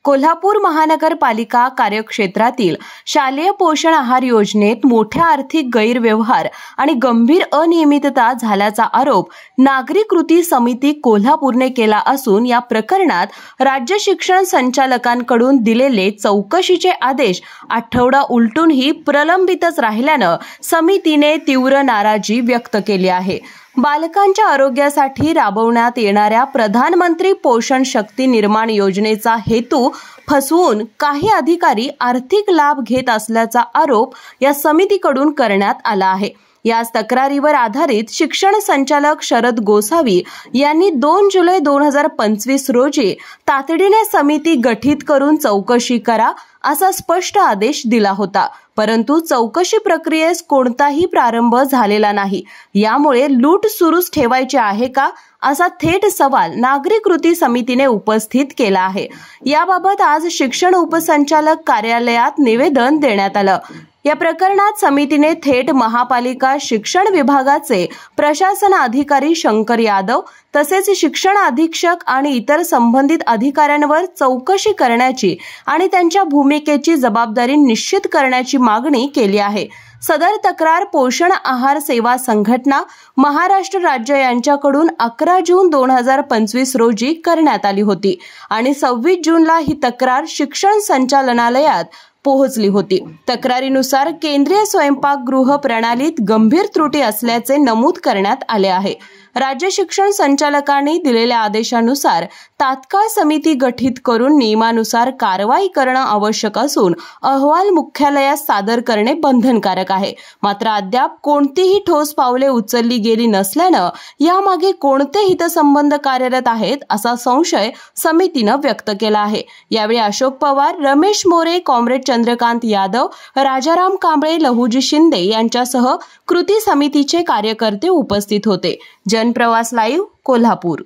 कोल्हापूर महानगरपालिका कार्यक्षेत्रातील शालेय पोषण आहार योजनेत मोठ्या आर्थिक गैरव्यवहार आणि गंभीर अनियमितता झाल्याचा आरोप नागरी कृती समिती कोल्हापूरने केला असून या प्रकरणात राज्य शिक्षण संचालकांकडून दिलेले चौकशीचे आदेश आठवडा उलटूनही प्रलंबितच राहिल्यानं समितीने तीव्र नाराजी व्यक्त केली आहे। बालकांच्या आरोग्यासाठी राबवण्यात येणाऱ्या प्रधानमंत्री पोषण शक्ती निर्माण योजनेचा हेतू फसवून काही अधिकारी आर्थिक लाभ घेत असल्याचा आरोप या समितीकडून करण्यात आला आहे। याच तक्रारीवर आधारित शिक्षण संचालक शरद गोसावी यांनी 2 जुलै 2025 रोजी तातडीने समिती गठीत करून चौकशी करा असा स्पष्ट आदेश दिला होता, परंतु चौकशी प्रक्रियेस कोणताही प्रारंभ झालेला नाही। यामुळे लूट सुरूच ठेवायची आहे का असा थेट सवाल नागरी कृती समितीने उपस्थित केला आहे। याबाबत आज शिक्षण उपसंचालक कार्यालयात निवेदन देण्यात आलं। या प्रकरणात समितीने थेट महापालिका शिक्षण विभागाचे प्रशासन अधिकारी शंकर यादव तसेच शिक्षण अधीक्षक आणि इतर संबंधित अधिकाऱ्यांवर चौकशी करण्याची आणि त्यांच्या भूमिकेची जबाबदारी निश्चित करण्याची मागणी केली आहे। सदर तक्रार पोषण आहार सेवा संघटना महाराष्ट्र राज्य यांच्याकडून 11 जून 2025 रोजी करण्यात आली होती आणि 26 जूनला ही तक्रार शिक्षण संचालनालयात पोहोचली होती। तक्रारीनुसार केंद्रीय स्वयंपाकगृह प्रणालीत गंभीर त्रुटी असल्याचे नमूद करण्यात आले आहे। राज्य शिक्षण संचालकांनी दिलेल्या आदेशानुसार तात्काळ समिती गठीत करून नियमानुसार कारवाई करणं आवश्यक असून अहवाल मुख्यालयात सादर करणे बंधनकारक आहे। मात्र अद्याप कोणतीही ठोस पावले उचलली गेली नसल्यानं यामागे कोणते हितसंबंध कार्यरत आहेत असा संशय समितीनं व्यक्त केला आहे। यावेळी अशोक पवार, रमेश मोरे, कॉम्रेड चंद्रकांत यादव, राजाराम कांबळे, लहुजी शिंदे यांच्यासह कृती समितीचे कार्यकर्ते उपस्थित होते। जनप्रवास लाईव्ह, कोल्हापूर।